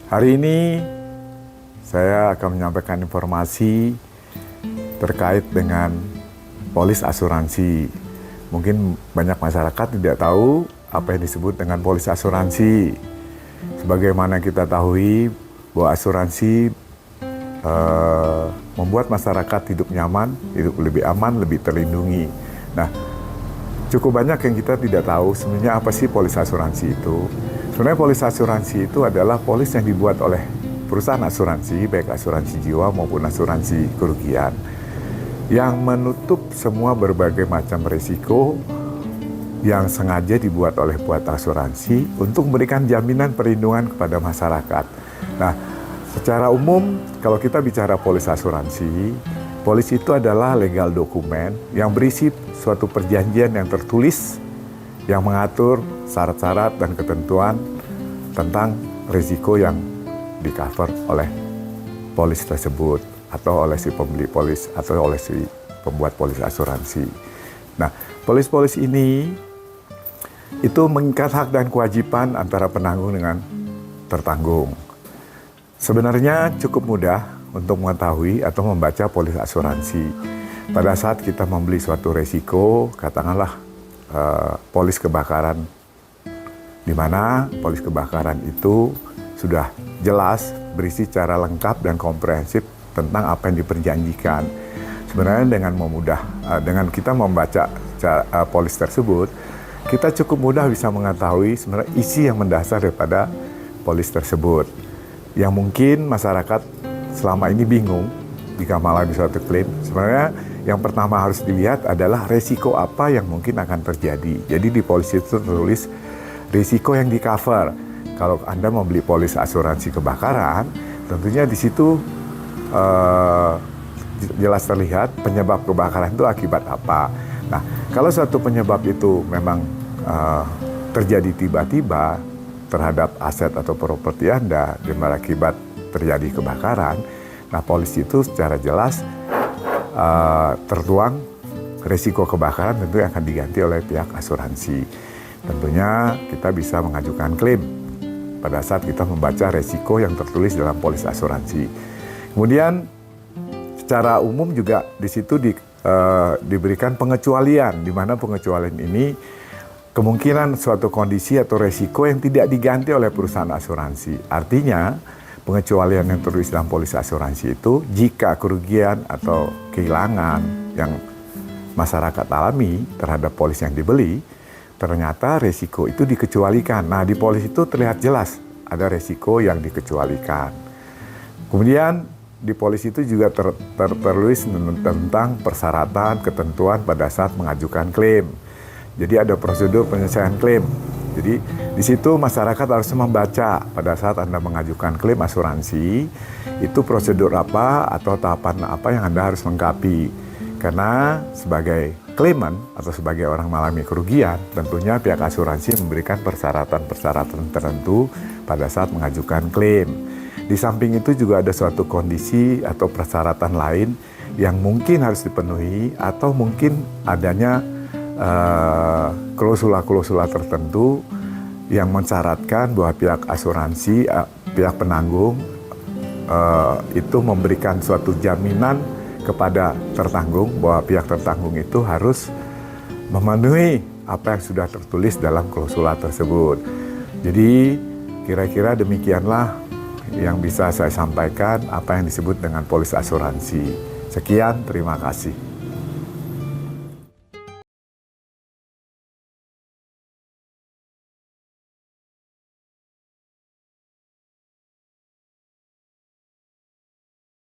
Hari ini saya akan menyampaikan informasi terkait dengan polis asuransi. Mungkin banyak masyarakat tidak tahu apa yang disebut dengan polis asuransi. Sebagaimana kita tahu bahwa asuransi membuat masyarakat hidup nyaman, hidup lebih aman, lebih terlindungi. Nah, cukup banyak yang kita tidak tahu sebenarnya apa sih polis asuransi itu. Sebenarnya polis asuransi itu adalah polis yang dibuat oleh perusahaan asuransi, baik asuransi jiwa maupun asuransi kerugian, yang menutup semua berbagai macam risiko yang sengaja dibuat oleh buat asuransi untuk memberikan jaminan perlindungan kepada masyarakat. Nah, secara umum kalau kita bicara polis asuransi, polis itu adalah legal dokumen yang berisi suatu perjanjian yang tertulis yang mengatur syarat-syarat dan ketentuan tentang risiko yang di-cover oleh polis tersebut atau oleh si pembeli polis atau oleh si pembuat polis asuransi. Nah, polis-polis ini itu mengikat hak dan kewajiban antara penanggung dengan tertanggung. Sebenarnya cukup mudah untuk mengetahui atau membaca polis asuransi. Pada saat kita membeli suatu resiko, katakanlah polis kebakaran, di mana polis kebakaran itu sudah jelas berisi secara lengkap dan komprehensif tentang apa yang diperjanjikan. Sebenarnya dengan kita membaca polis tersebut, kita cukup mudah bisa mengetahui sebenarnya isi yang mendasar daripada polis tersebut. Yang mungkin masyarakat selama ini bingung jika mengalami suatu klaim. Sebenarnya yang pertama harus dilihat adalah resiko apa yang mungkin akan terjadi. Jadi di polis itu tertulis risiko yang di-cover. Kalau Anda membeli polis asuransi kebakaran, tentunya di situ jelas terlihat penyebab kebakaran itu akibat apa. Nah, kalau suatu penyebab itu memang terjadi tiba-tiba terhadap aset atau properti Anda dan berakibat terjadi kebakaran, nah polis itu secara jelas tertuang risiko kebakaran tentu akan diganti oleh pihak asuransi. Tentunya kita bisa mengajukan klaim pada saat kita membaca risiko yang tertulis dalam polis asuransi. Kemudian secara umum juga di situ diberikan pengecualian, di mana pengecualian ini kemungkinan suatu kondisi atau risiko yang tidak diganti oleh perusahaan asuransi. Artinya pengecualian yang tertulis dalam polis asuransi itu jika kerugian atau kehilangan yang masyarakat alami terhadap polis yang dibeli, ternyata risiko itu dikecualikan. Nah, di polis itu terlihat jelas ada risiko yang dikecualikan. Kemudian di polis itu juga tertulis tentang persyaratan, ketentuan pada saat mengajukan klaim. Jadi ada prosedur penyelesaian klaim. Jadi di situ masyarakat harus membaca pada saat Anda mengajukan klaim asuransi, itu prosedur apa atau tahapan apa yang Anda harus lengkapi. Karena sebagai klaiman atau sebagai orang mengalami kerugian, tentunya pihak asuransi memberikan persyaratan-persyaratan tertentu pada saat mengajukan klaim. Di samping itu juga ada suatu kondisi atau persyaratan lain yang mungkin harus dipenuhi atau mungkin adanya klausula-klausula tertentu yang mensyaratkan bahwa pihak asuransi, pihak penanggung itu memberikan suatu jaminan kepada tertanggung bahwa pihak tertanggung itu harus memenuhi apa yang sudah tertulis dalam klausula tersebut. Jadi kira-kira demikianlah yang bisa saya sampaikan apa yang disebut dengan polis asuransi. Sekian, terima kasih.